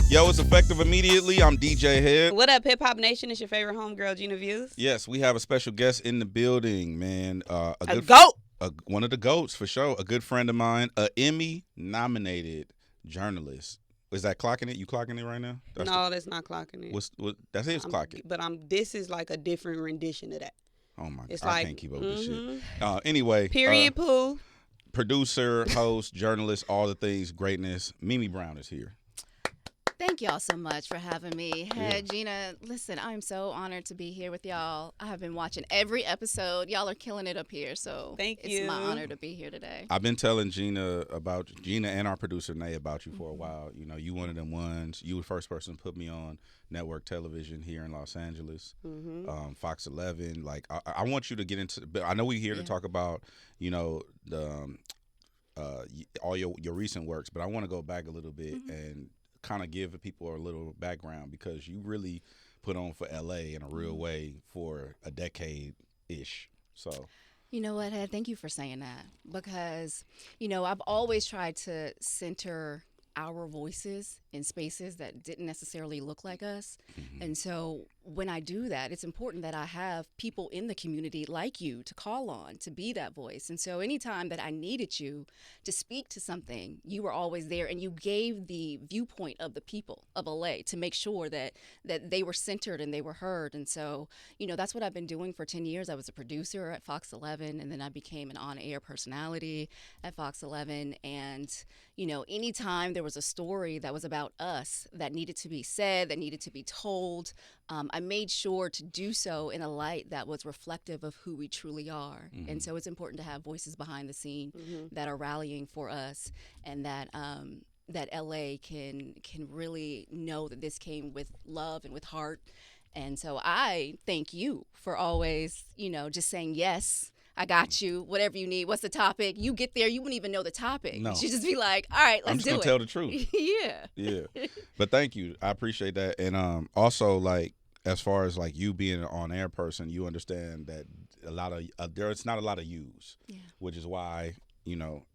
Yo, it's effective immediately. I'm DJ Hed. What up, Hip Hop Nation? It's your favorite homegirl, Gina Views. Yes, we have a special guest in the building, man. A GOAT. One of the GOATs, for sure. A good friend of mine, a Emmy-nominated journalist. Is that clocking it? You clocking it right now? That's not clocking it. That's it, it's clocking. But this is like a different rendition of that. Oh, my God. It's I like, can't keep up with this shit. Anyway. Period, poo. Producer, host, journalist, all the things, greatness. Mimi Brown is here. Thank y'all so much for having me. Hed Gina, listen, I'm so honored to be here with y'all. I have been watching every episode. Y'all are killing it up here, so Thank it's you. my honor to be here today. I've been telling Gina and our producer Nay about you for a while. You know, you one of them ones. You were the first person to put me on network television here in Los Angeles, Fox 11. Like, I want you to get into. But I know we're here to talk about, you know, the all your recent works. But I want to go back a little bit and kind of give people a little background, because you really put on for LA in a real way for a decade-ish. So, you know what, Hed? Thank you for saying that, because, you know, I've always tried to center our voices in spaces that didn't necessarily look like us. And so when I do that, it's important that I have people in the community like you to call on, to be that voice. And so anytime that I needed you to speak to something, you were always there, and you gave the viewpoint of the people of LA to make sure that they were centered and they were heard. And so, you know, that's what I've been doing for 10 years. I was a producer at Fox 11, and then I became an on-air personality at Fox 11. And, you know, anytime there was a story that was about us that needed to be said, that needed to be told, I made sure to do so in a light that was reflective of who we truly are. And so it's important to have voices behind the scene that are rallying for us, and that that LA can really know that this came with love and with heart. And so I thank you for always, you know, just saying yes. I got you. Whatever you need. What's the topic? You get there, you wouldn't even know the topic. No. You should just be like, all right, let's do it. I'm just gonna tell the truth. Yeah. But thank you. I appreciate that. And also, like, as far as like you being an on-air person, you understand that there's not a lot of yous, which is why, you know,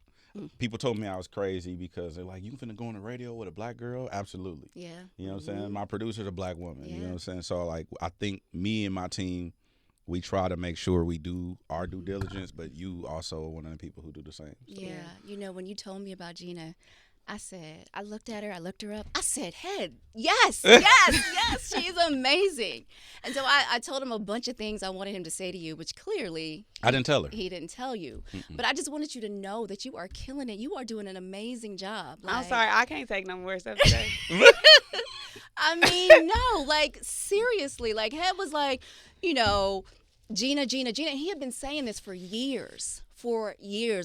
people told me I was crazy, because they're like, you finna go on the radio with a black girl? Absolutely. Yeah. You know what I'm saying? My producer's a black woman. Yeah. You know what I'm saying? So, like, I think me and my team, we try to make sure we do our due diligence, but you also are one of the people who do the same. So. Yeah. You know, when you told me about Gina, I looked at her, I looked her up. I said, Hed, yes, she's amazing. And so I told him a bunch of things I wanted him to say to you, which clearly I didn't tell her. He didn't tell you. But I just wanted you to know that you are killing it. You are doing an amazing job. I'm sorry, I can't take no more stuff today. I mean, no, like, seriously, like, Hed was like, you know, Gina. He had been saying this for years,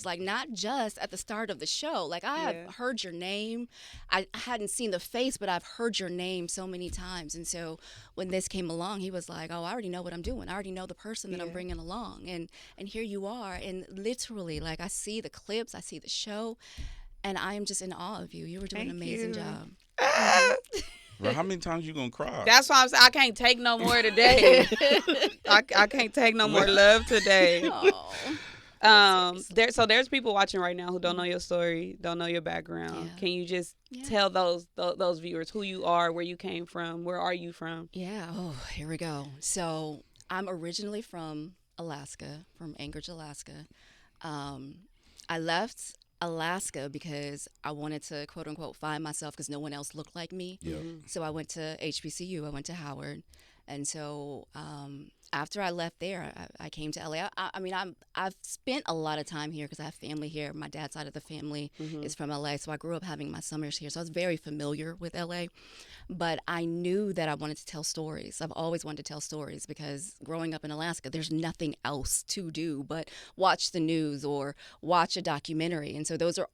like, not just at the start of the show. Like, I have heard your name. I hadn't seen the face, but I've heard your name so many times. And so when this came along, he was like, oh, I already know what I'm doing. I already know the person that I'm bringing along. And here you are. And literally, like, I see the clips, I see the show, and I am just in awe of you. You were doing an amazing job. Bro, how many times you gonna cry? That's why I'm saying I can't take no more today. I can't take no more love today. There's people watching right now who don't know your story, don't know your background. Can you just tell those viewers who you are, where you came from, where are you from? Yeah. Oh, here we go. So I'm originally from Alaska, from Anchorage, Alaska. I left Alaska because I wanted to, quote unquote, find myself, because no one else looked like me. So I went to HBCU. I went to Howard. And so after I left there, I came to LA. I mean, I've spent a lot of time here because I have family here. My dad's side of the family is from LA, so I grew up having my summers here. So I was very familiar with LA. But I knew that I wanted to tell stories. I've always wanted to tell stories, because growing up in Alaska, there's nothing else to do but watch the news or watch a documentary. And so those have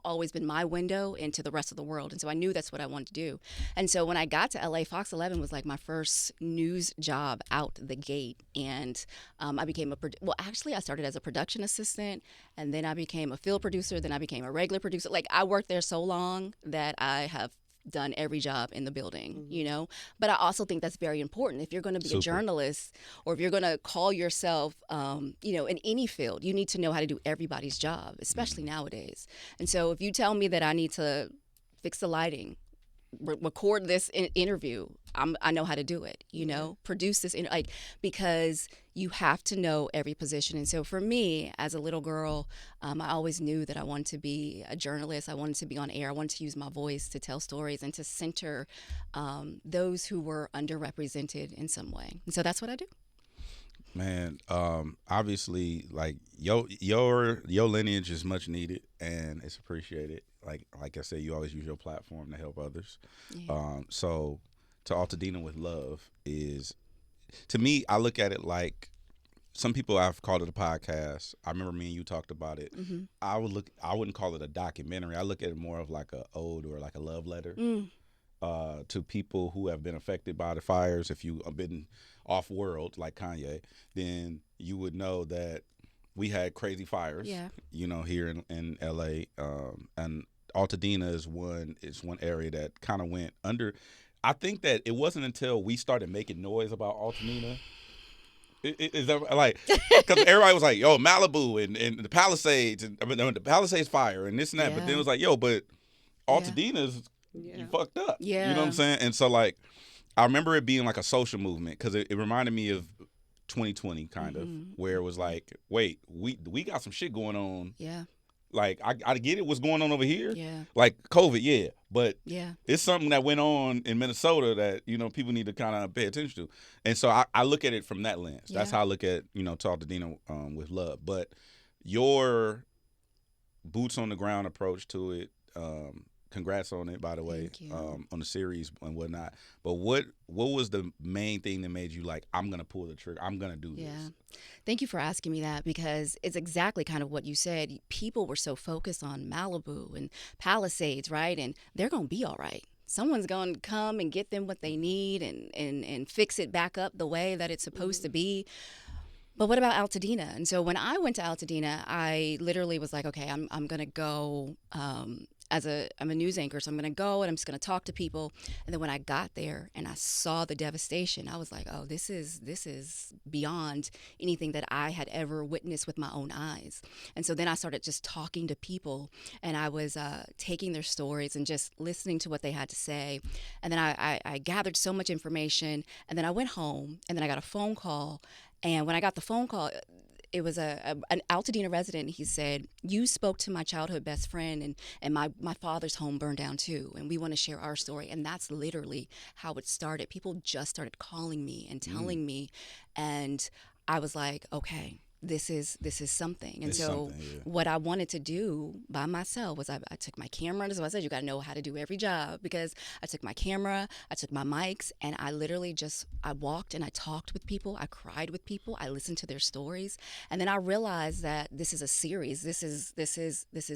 always been my window into the rest of the world. And so I knew that's what I wanted to do. And so when I got to LA, Fox 11 was like my first news job out the gate. And I became I started as a production assistant, and then I became a field producer, then I became a regular producer. Like, I worked there so long that I have done every job in the building, you know? But I also think that's very important. If you're going to be a journalist, or if you're going to call yourself, you know, in any field, you need to know how to do everybody's job, especially nowadays. And so if you tell me that I need to fix the lighting, record this interview. I know how to do it, you know, produce this, because you have to know every position. And so for me, as a little girl, I always knew that I wanted to be a journalist. I wanted to be on air. I wanted to use my voice to tell stories and to center those who were underrepresented in some way. And so that's what I do. Man, obviously, like your lineage is much needed and it's appreciated. Like I said, you always use your platform to help others. Yeah. So to Altadena with love is, to me, I look at it like, some people have called it a podcast. I remember me and you talked about it. Mm-hmm. I wouldn't call it a documentary. I look at it more of like a ode or like a love letter to people who have been affected by the fires. If you have been off world like Kanye, then you would know that we had crazy fires, you know, here in LA. And Altadena is one area that kind of went under. I think that it wasn't until we started making noise about Altadena. Is that like, because everybody was like, yo, Malibu and the Palisades, and the Palisades fire and this and that. Yeah. But then it was like, yo, but Altadena's you fucked up. Yeah. You know what I'm saying? And so, like, I remember it being like a social movement because it reminded me of 2020 kind of, where it was like, wait, we got some shit going on. Yeah. Like, I get it, what's going on over here. Yeah. Like COVID, but it's something that went on in Minnesota that, you know, people need to kind of pay attention to. And so I look at it from that lens. Yeah. That's how I look at, you know, Altadena with love. But your boots on the ground approach to it, congrats on it, by the way, on the series and whatnot. But what was the main thing that made you like, I'm going to pull the trigger, I'm going to do this? Thank you for asking me that, because it's exactly kind of what you said. People were so focused on Malibu and Palisades, right? And they're going to be all right. Someone's going to come and get them what they need and fix it back up the way that it's supposed to be. But what about Altadena? And so when I went to Altadena, I literally was like, okay, I'm going to go. I'm a news anchor, so I'm going to go and I'm just going to talk to people. And then when I got there and I saw the devastation, I was like, oh, this is beyond anything that I had ever witnessed with my own eyes. And so then I started just talking to people, and I was taking their stories and just listening to what they had to say. And then I gathered so much information, and then I went home, and then I got a phone call. And when I got the phone call, it was an Altadena resident. He said, you spoke to my childhood best friend, and my father's home burned down too, and we want to share our story. And that's literally how it started. People just started calling me and telling me, and I was like, okay, this is something. And so what I wanted to do by myself was I took my camera. As I said, you got to know how to do every job, because I took my camera, I took my mics, and I literally I walked and I talked with people. I cried with people. I listened to their stories. And then I realized that this is a series. This is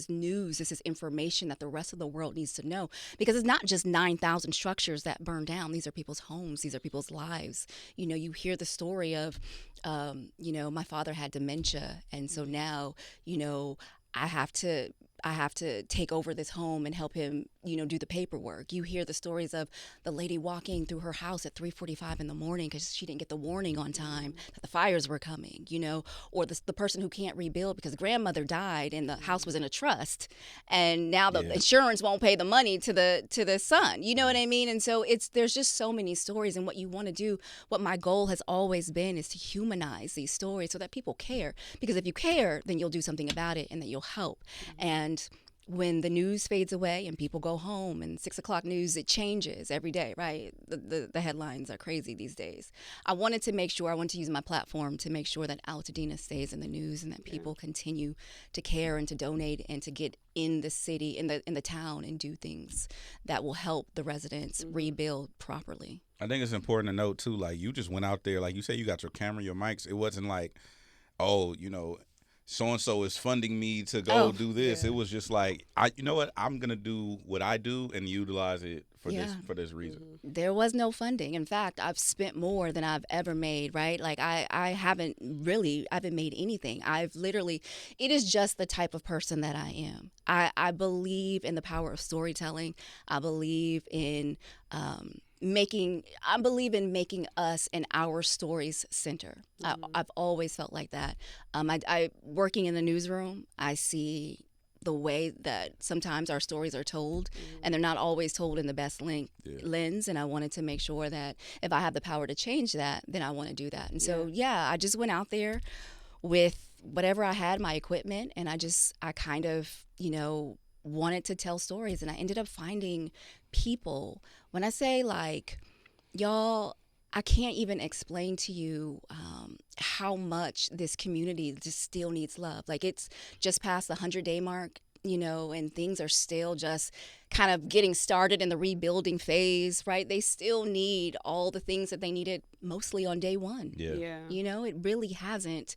news. This is information that the rest of the world needs to know, because it's not just 9,000 structures that burned down. These are people's homes. These are people's lives. You know, you hear the story of, you know, my father had dementia, and so now, you know, I have to take over this home and help him, you know, do the paperwork. You hear the stories of the lady walking through her house at 3:45 in the morning because she didn't get the warning on time that the fires were coming, you know, or the person who can't rebuild because grandmother died and the house was in a trust, and now the insurance won't pay the money to the son. You know what I mean? And so there's just so many stories, and what you want to do, what my goal has always been, is to humanize these stories so that people care. Because if you care, then you'll do something about it, and that you'll help. And when the news fades away and people go home, and 6 o'clock news, it changes every day, right? The headlines are crazy these days. I wanted to use my platform to make sure that Altadena stays in the news, and that people continue to care and to donate and to get in the city, in the town, and do things that will help the residents rebuild properly. I think it's important to note too, like, you just went out there, like you say, you got your camera, your mics. It wasn't like, oh, you know, so-and-so is funding me to go do this. It was just like, you know what, I'm going to do what I do and utilize it for this reason. There was no funding. In fact, I've spent more than I've ever made, right? Like, I haven't made anything. It is just the type of person that I am. I believe in the power of storytelling. I believe in making us and our stories center. I've always felt like that. I working in the newsroom, I see the way that sometimes our stories are told, and they're not always told in the best lens. And I wanted to make sure that if I have the power to change that, then I want to do that. And so, I just went out there with whatever I had, my equipment, and I kind of, wanted to tell stories. And I ended up finding people. When I say, like, y'all, I can't even explain to you how much this community just still needs love. Like, it's just past the 100-day mark, and things are still just kind of getting started in the rebuilding phase, right? They still need all the things that they needed mostly on day one. Yeah. It really hasn't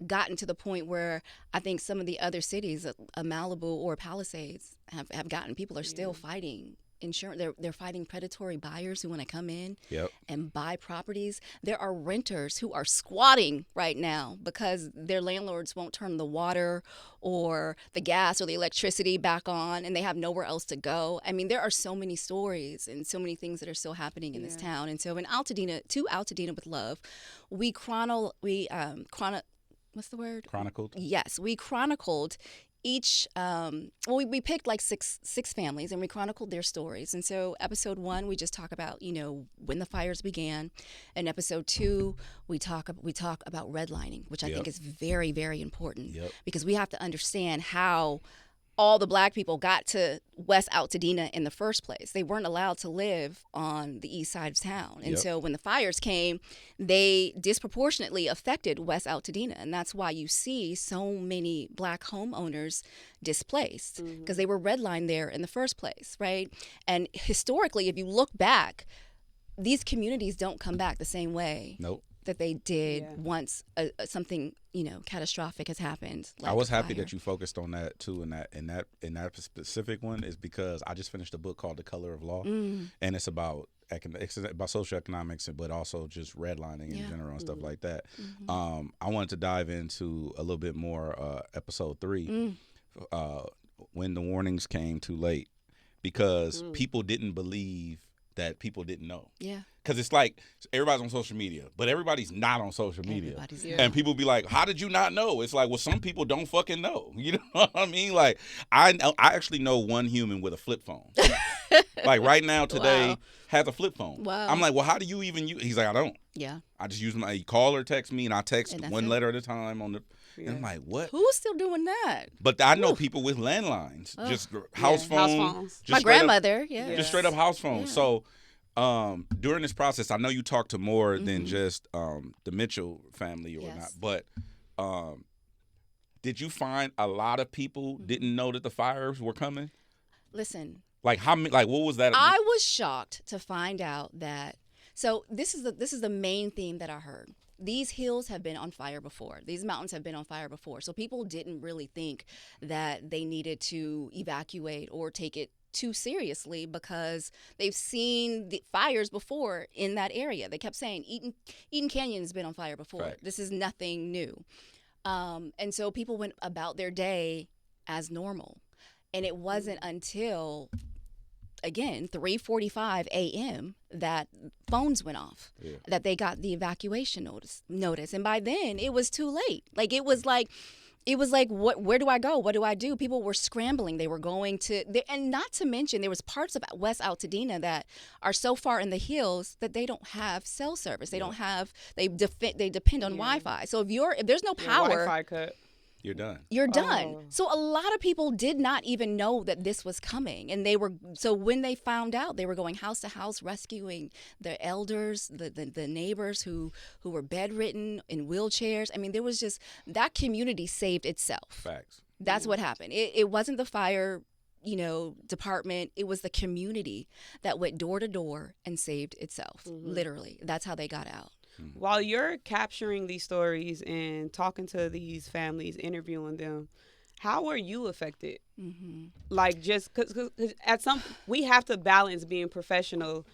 gotten to the point where I think some of the other cities, Malibu or Palisades, have gotten. People are still fighting insurance. They're fighting predatory buyers who want to come in and buy properties. There are renters who are squatting right now because their landlords won't turn the water or the gas or the electricity back on, and they have nowhere else to go. I mean, there are so many stories and so many things that are still happening in this town. And so in Altadena, to Altadena with Love, we what's the word? Chronicled? Yes, we chronicled each, we picked like six families, and we chronicled their stories. And so episode 1, we just talk about, when the fires began. And episode 2, we talk about redlining, which I think is very, very important because we have to understand how all the Black people got to West Altadena in the first place. They weren't allowed to live on the east side of town. And so when the fires came, they disproportionately affected West Altadena. And that's why you see so many Black homeowners displaced because they were redlined there in the first place, right? And historically, if you look back, these communities don't come back the same way. Nope. That they did once something catastrophic has happened. Like I was happy that you focused on that too, in that specific one is because I just finished a book called The Color of Law, and it's about socioeconomics, but also just redlining in general and stuff like that. I wanted to dive into a little bit more episode 3, when the warnings came too late, because people didn't believe that people didn't know. Yeah. Because it's like everybody's on social media, but everybody's not on social media. And people be like, how did you not know? It's like, well, some people don't fucking know. You know what I mean? Like, I actually know one human with a flip phone. Like right now today has a flip phone. Wow. I'm like, well, how do you even use? He's like, I don't. Yeah. I just use my call or text me, and I text one letter at a time on the. And I'm like, what? Who's still doing that? But I know people with landlines, just house phones. My grandmother, just straight up house phones. Yeah. So during this process, I know you talked to more than just the Mitchell family or not, but did you find a lot of people didn't know that the fires were coming? Listen. Like how many? Like what was that? I was shocked to find out that. So this is the main theme that I heard. These hills have been on fire before. These mountains have been on fire before. So people didn't really think that they needed to evacuate or take it too seriously because they've seen the fires before in that area. They kept saying Eden Canyon has been on fire before. Right. This is nothing new. And so people went about their day as normal. And it wasn't until, again, 3:45 a.m. that phones went off, that they got the evacuation notice. And by then, it was too late. Like, it was like, where do I go? What do I do? People were scrambling. They were going to, and not to mention, there was parts of West Altadena that are so far in the hills that they don't have cell service. They don't have, they depend on Wi-Fi. So if there's no power. Wi-Fi cut. You're done. You're done. So a lot of people did not even know that this was coming. And so when they found out, they were going house to house rescuing the elders, the neighbors who were bedridden in wheelchairs. I mean, there was just, that community saved itself. Facts. That's what happened. It wasn't the fire, department. It was the community that went door to door and saved itself. Literally. That's how they got out. While you're capturing these stories and talking to these families, interviewing them, how are you affected? Like, just because we have to balance being professional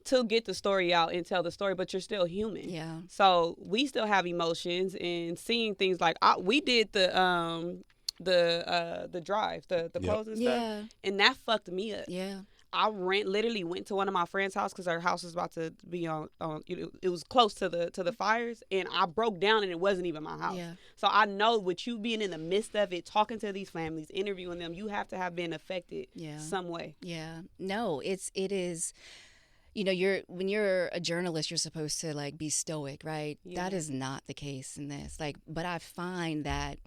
to get the story out and tell the story, but you're still human. Yeah. So we still have emotions and seeing things like we did the drive, the clothes and stuff, and that fucked me up. Yeah. literally went to one of my friend's house because her house was about to be on it was close to the fires, and I broke down and it wasn't even my house. Yeah. So I know with you being in the midst of it, talking to these families, interviewing them, you have to have been affected some way. Yeah. No, it is. You know, when you're a journalist, you're supposed to like be stoic, right? Yeah. That is not the case in this. Like, but I find that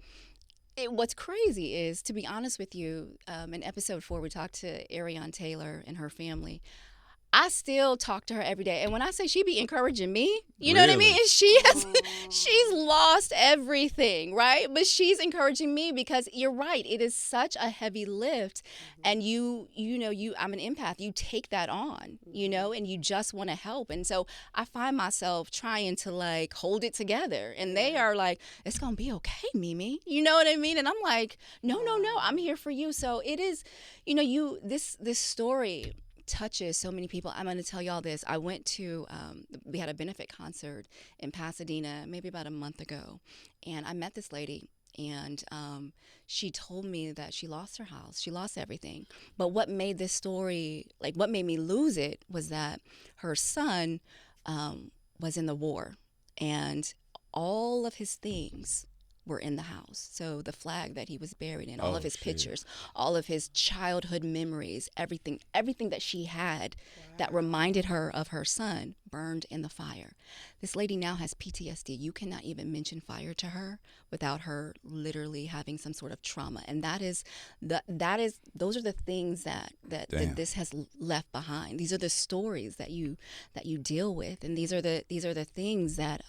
what's crazy is, to be honest with you, in episode 4, we talked to Ariane Taylor and her family. I still talk to her every day. And when I say she be encouraging me, you know what I mean? And she's lost everything, right? But she's encouraging me because you're right. It is such a heavy lift. And I'm an empath. You take that on, and you just want to help. And so I find myself trying to like hold it together. And they are like, it's going to be okay, Mimi. You know what I mean? And I'm like, no, I'm here for you. So it is, this story touches so many people. I'm going to tell y'all this. I went to, we had a benefit concert in Pasadena maybe about a month ago, and I met this lady, and she told me that she lost her house. She lost everything. But what made this story, like what made me lose it, was that her son was in the war, and all of his things were in the house. So the flag that he was buried in, all of his pictures, all of his childhood memories, everything that she had that reminded her of her son burned in the fire. This lady now has PTSD. You cannot even mention fire to her without her literally having some sort of trauma. And those are the things that this has left behind. These are the stories that you deal with, and these are the things that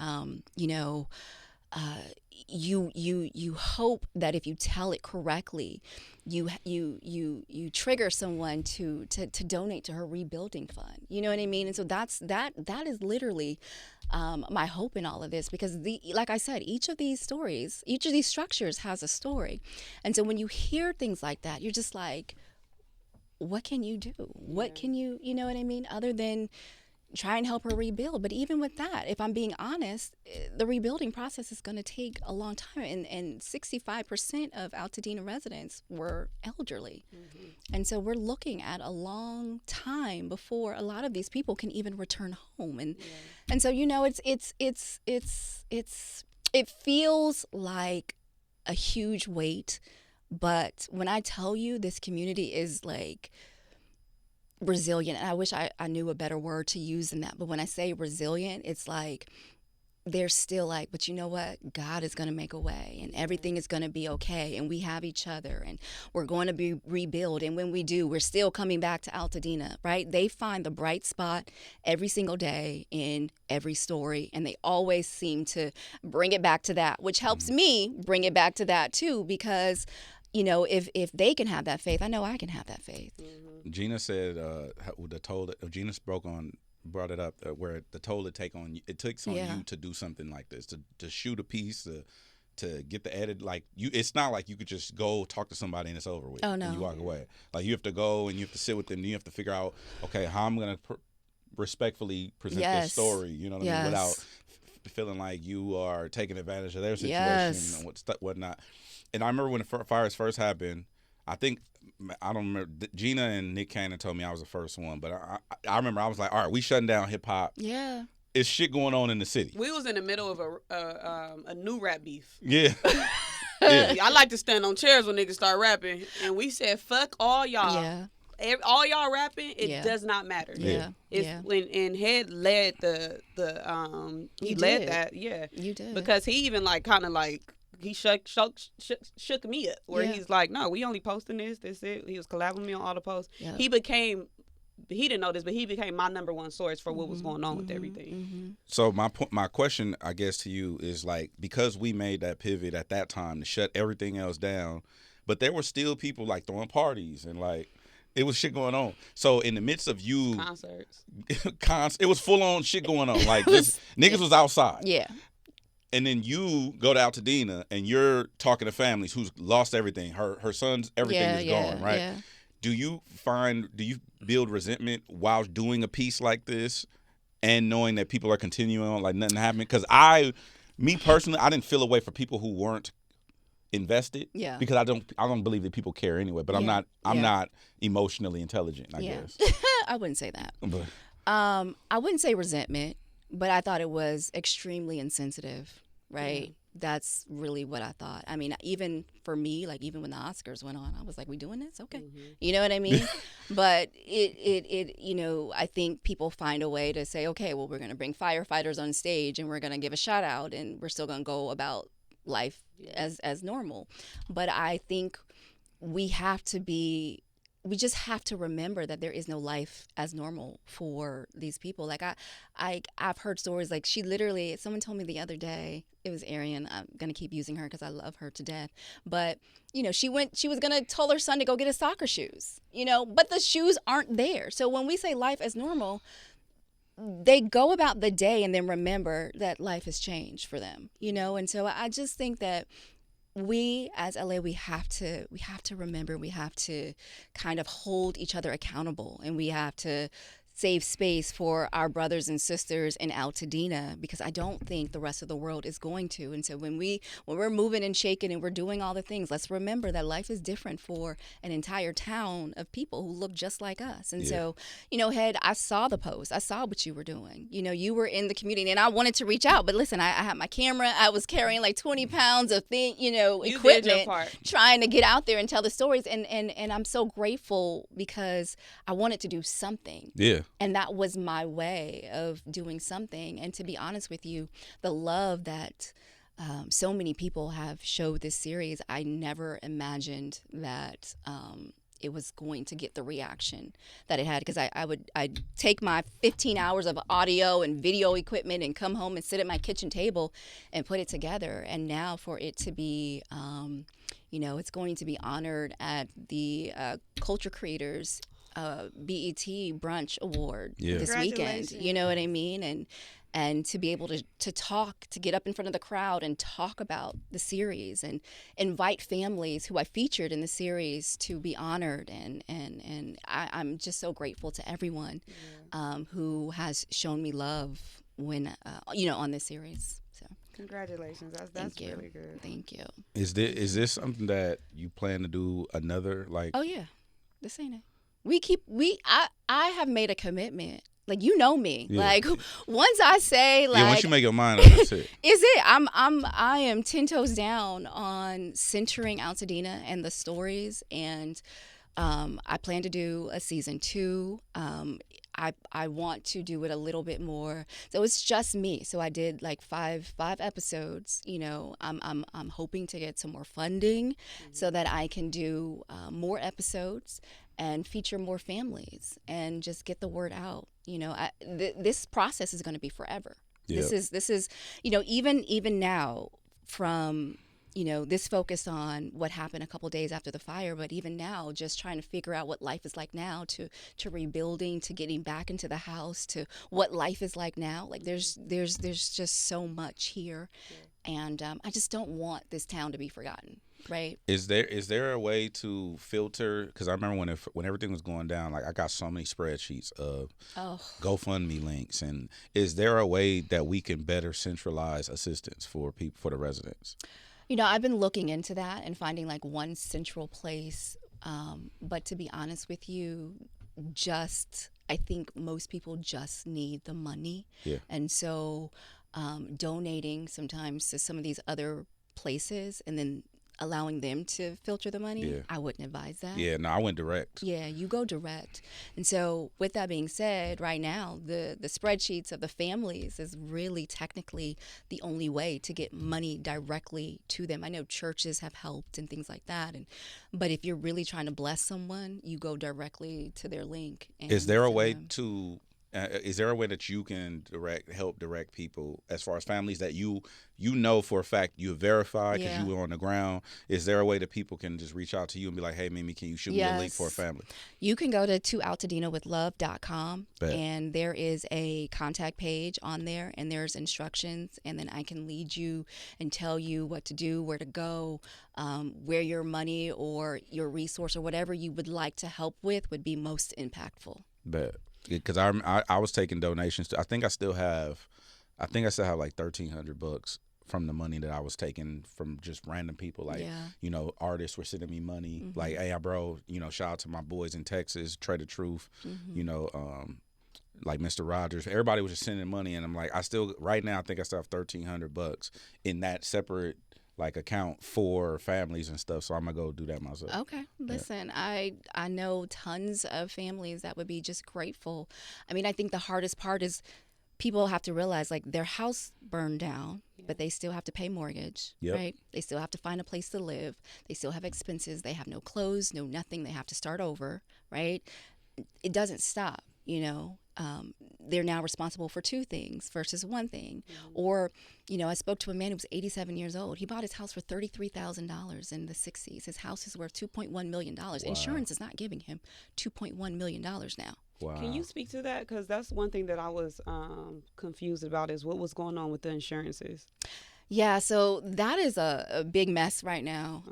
you hope that if you tell it correctly, you trigger someone to donate to her rebuilding fund. You know what I mean? And so that is literally my hope in all of this, because like I said, each of these stories, each of these structures has a story. And so when you hear things like that, you're just like, what can you do? What can you know what I mean? Other than try and help her rebuild. But even with that, if I'm being honest, the rebuilding process is going to take a long time. And 65% of Altadena residents were elderly. And so we're looking at a long time before a lot of these people can even return home. And so, it feels like a huge weight. But when I tell you, this community is like resilient, and I wish I knew a better word to use than that, but when I say resilient, it's like they're still like, but you know what, God is going to make a way, and everything is going to be okay, and we have each other, and we're going to be rebuild, and when we do, we're still coming back to Altadena, right? They find the bright spot every single day in every story, and they always seem to bring it back to that, which helps me bring it back to that too, because if they can have that faith, I know I can have that faith. Gina said the toll that Gina brought it up where the toll it takes on you to do something like this, to shoot a piece, to get the edit. Like it's not like you could just go talk to somebody and it's over with. Oh no, and you walk away. Like you have to go and you have to sit with them. And you have to figure out, okay, how I'm gonna respectfully present this story. You know what I mean, without feeling like you are taking advantage of their situation and whatnot. And I remember when the fires first happened, I don't remember. Gina and Nick Cannon told me I was the first one, but I remember I was like, all right, we shutting down hip hop. Yeah. It's shit going on in the city. We was in the middle of a new rap beef. Yeah. I like to stand on chairs when niggas start rapping, and we said, fuck all y'all. Yeah. All y'all rapping, it does not matter. Yeah. When Hed led he led that. Yeah. You did. Because he even he shook me up where he's like, no, we only posting this. That's it. He was collabing with me on all the posts. Yep. He didn't know this, but he became my number one source for what was going on with everything. So my question, I guess, to you is like, because we made that pivot at that time to shut everything else down, but there were still people like throwing parties and like it was shit going on. So in the midst of you concerts, it was full on shit going on. Like niggas was outside. Yeah. And then you go to Altadena and you're talking to families who's lost everything. Her son's everything is gone, right? Yeah. Do you build resentment while doing a piece like this and knowing that people are continuing on like nothing happened? Because me personally, I didn't feel a way for people who weren't invested. Yeah. Because I don't believe that people care anyway. But I'm not emotionally intelligent, I guess. I wouldn't say that. But I wouldn't say resentment, but I thought it was extremely insensitive, right? Yeah. That's really what I thought. I mean, even for me, like even when the Oscars went on, I was like, we doing this? Okay. You know what I mean? But it you know, I think people find a way to say, okay, well, we're going to bring firefighters on stage and we're going to give a shout out and we're still going to go about life as normal. But I think we just have to remember that there is no life as normal for these people. Like I've heard stories like someone told me the other day, it was Arian, I'm going to keep using her because I love her to death. But, you know, she was going to tell her son to go get his soccer shoes, you know, but the shoes aren't there. So when we say life as normal, they go about the day and then remember that life has changed for them, you know? And so I just think that we as LA, we have to remember, we have to kind of hold each other accountable, and we have to save space for our brothers and sisters in Altadena, because I don't think the rest of the world is going to. And so when we're moving and shaking and we're doing all the things, let's remember that life is different for an entire town of people who look just like us. And so, you know, Hed, I saw the post. I saw what you were doing. You know, you were in the community, and I wanted to reach out. But listen, I had my camera. I was carrying like 20 pounds of equipment, trying to get out there and tell the stories. And I'm so grateful because I wanted to do something. Yeah. And that was my way of doing something. And to be honest with you, the love that so many people have showed this series, I never imagined that it was going to get the reaction that it had. Because I'd take my 15 hours of audio and video equipment and come home and sit at my kitchen table and put it together. And now for it to be, you know, it's going to be honored at the Culture Creators BET Brunch Award this weekend. You know what I mean? And to be able to talk, to get up in front of the crowd and talk about the series and invite families who I featured in the series to be honored. And I'm just so grateful to everyone who has shown me love when, you know, on this series. So congratulations. That's really good. Thank you. Is this something that you plan to do another, like? Oh, yeah. This ain't it. I have made a commitment. Like, you know me. Yeah. Like, once I say, like, once you make your mind up, that's it. Is it? I am 10 toes down on centering Altadena and the stories, and I plan to do a season 2. I want to do it a little bit more. So it's just me. So I did like five episodes. You know, I'm hoping to get some more funding so that I can do more episodes and feature more families and just get the word out. You know, this process is going to be forever. Yep. This is, you know, even now from, you know, this focus on what happened a couple days after the fire, but even now, just trying to figure out what life is like now, to rebuilding, to getting back into the house, to what life is like now. Like there's just so much here, and I just don't want this town to be forgotten. Right. Is there a way to filter? Because I remember when everything was going down, like I got so many spreadsheets of GoFundMe links, and is there a way that we can better centralize assistance for people, for the residents? You know, I've been looking into that and finding like one central place. But to be honest with you, I think most people just need the money. Yeah. And so donating sometimes to some of these other places and then allowing them to filter the money, I wouldn't advise that. Yeah, no, I went direct. Yeah, you go direct. And so with that being said, right now, the spreadsheets of the families is really technically the only way to get money directly to them. I know churches have helped and things like that, but if you're really trying to bless someone, you go directly to their link. Is there a way to... is there a way that you can help direct people as far as families that you know for a fact you have verified because you were on the ground? Is there a way that people can just reach out to you and be like, hey, Mimi, can you shoot me a link for a family? You can go to altadenawithlove.com, and there is a contact page on there, and there's instructions, and then I can lead you and tell you what to do, where to go, where your money or your resource or whatever you would like to help with would be most impactful. Bet. Because I was taking donations. I think I still have like $1,300 from the money that I was taking from just random people. Like, you know, artists were sending me money. Like, hey, bro, you know, shout out to my boys in Texas, Trey the Truth, you know, like Mr. Rogers. Everybody was just sending money, and I'm like, I still, right now, I think I still have $1,300 in that separate like account for families and stuff. So I'm gonna go do that myself. Okay, listen, I know tons of families that would be just grateful. I mean, I think the hardest part is people have to realize like their house burned down, but they still have to pay mortgage, right? They still have to find a place to live. They still have expenses. They have no clothes, no nothing. They have to start over, right? It doesn't stop, you know. They're now responsible for two things versus one thing. Or, you know, I spoke to a man who was 87 years old. He bought his house for $33,000 in the 60s. His house is worth $2.1 million. Wow. Insurance is not giving him $2.1 million now. Wow. Can you speak to that? Because that's one thing that I was confused about is what was going on with the insurances. Yeah, so that is a big mess right now.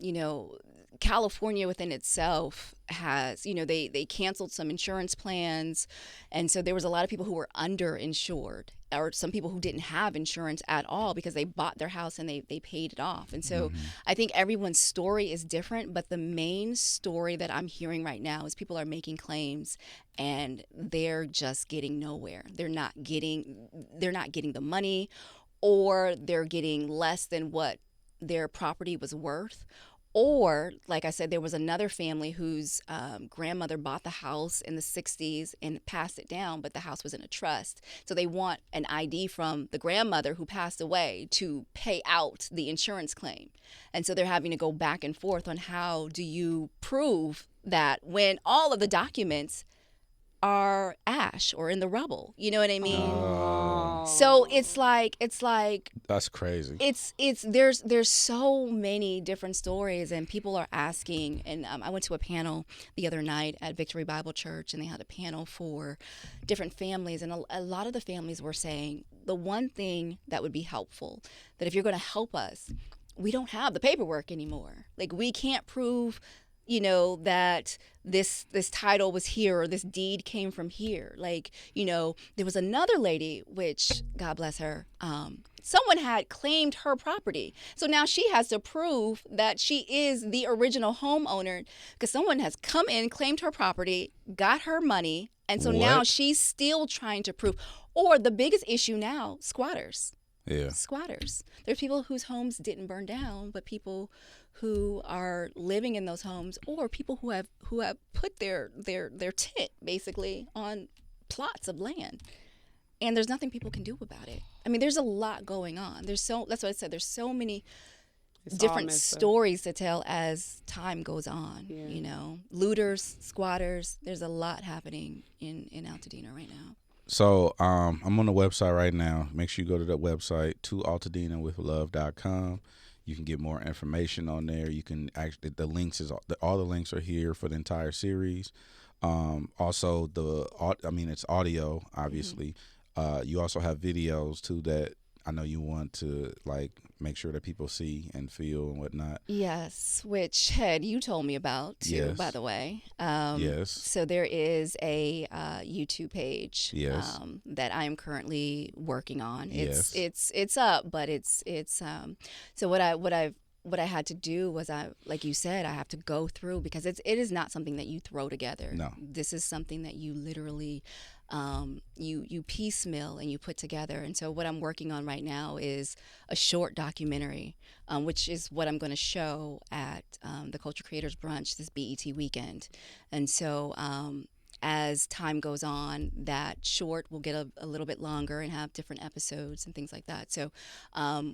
You know, California within itself has, you know, they canceled some insurance plans. And so there was a lot of people who were underinsured, or some people who didn't have insurance at all because they bought their house and they paid it off. And so I think everyone's story is different, but the main story that I'm hearing right now is people are making claims and they're just getting nowhere. They're not getting the money, or they're getting less than what their property was worth. Or, like I said, there was another family whose grandmother bought the house in the 60s and passed it down, but the house was in a trust. So they want an ID from the grandmother who passed away to pay out the insurance claim. And so they're having to go back and forth on how do you prove that when all of the documents are ash or in the rubble. You know what I mean? Oh. So it's like that's crazy. It's there's so many different stories, and people are asking. And I went to a panel the other night at Victory Bible Church, and they had a panel for different families, and a lot of the families were saying the one thing that would be helpful, that if you're going to help us, we don't have the paperwork anymore. Like, we can't prove, you know, that this title was here or this deed came from here. Like, you know, there was another lady, which, God bless her, someone had claimed her property. So now she has to prove that she is the original homeowner because someone has come in, claimed her property, got her money, and so now she's still trying to prove. Or the biggest issue now, squatters. Yeah. Squatters. There's people whose homes didn't burn down, but people who are living in those homes, or people who have put their tent basically on plots of land, and there's nothing people can do about it. I mean, there's a lot going on. That's what I said. There's so many different stories to tell as time goes on. Yeah. You know, looters, squatters. There's a lot happening in Altadena right now. So I'm on the website right now. Make sure you go to that website, toaltadenawithlove.com. You can get more information on there. You can actually, all the links are here for the entire series. Also, it's audio, obviously. You also have videos too that I know you want to like make sure that people see and feel and whatnot. Yes, which Hed, you told me about too, yes. By the way. Yes. So there is a YouTube page that I am currently working on. It's up, but it's so what I had to do was, like you said, I have to go through, because it is not something that you throw together. No. This is something that you literally you piecemeal and you put together. And so what I'm working on right now is a short documentary, which is what I'm going to show at the Culture Creators Brunch this BET weekend. And so as time goes on, that short will get a little bit longer and have different episodes and things like that. So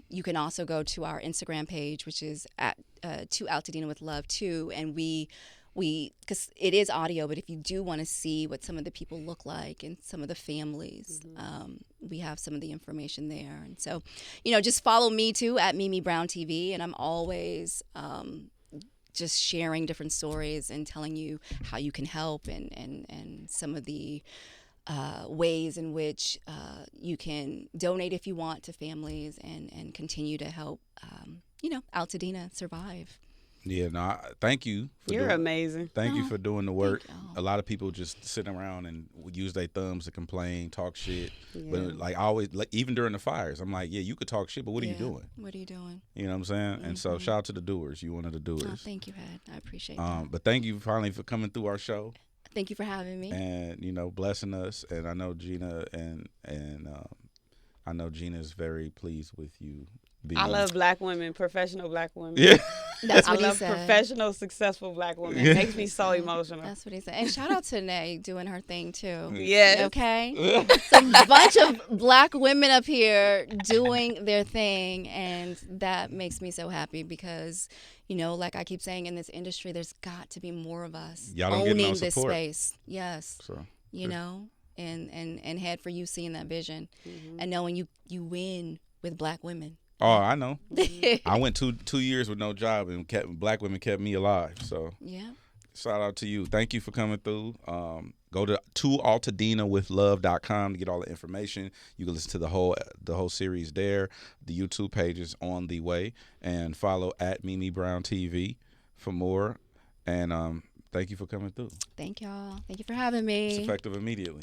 you can also go to our Instagram page, which is at To Altadena with Love too, and we because it is audio, but if you do want to see what some of the people look like and some of the families, we have some of the information there. And so, you know, just follow me too at Mimi Brown TV, and I'm always just sharing different stories and telling you how you can help and some of the ways in which you can donate if you want to families and continue to help, Altadena survive. Yeah, no, thank you. You're amazing. Thank you for doing the work. y'all. A lot of people just sitting around and use their thumbs to complain, talk shit. Yeah. But like I always, like, even during the fires, I'm like, yeah, you could talk shit, but what are you Yeah. doing? What are you doing? You know what I'm saying? And so shout out to the doers. You one of the Oh, doers. thank you, Hed. I appreciate that. But thank you finally for coming through our show Thank you for having me. and blessing us. And I know Gina and I know Gina is very pleased with you. I love black women, professional black women. Yeah. That's I what he love said. professional, successful black women. It makes me so emotional. That's what he said. And shout out to Nay doing her thing too. Yes. Okay. Some bunch of black women up here doing their thing, and that makes me so happy because, like I keep saying, in this industry, there's got to be more of us Y'all don't get owning no this support. space. Yes. So And Hed, for you seeing that vision and knowing you win with black women. oh, I know. I went 2 years with no job and black women kept me alive. So Yeah. shout out to you. Thank you for coming through. Go to AltadenaWithLove.com to get all the information. You can listen to the whole series there. The YouTube page is on the way, and follow at Mimi Brown TV for more. And thank you for coming through. Thank y'all. Thank you for having me. It's effective immediately.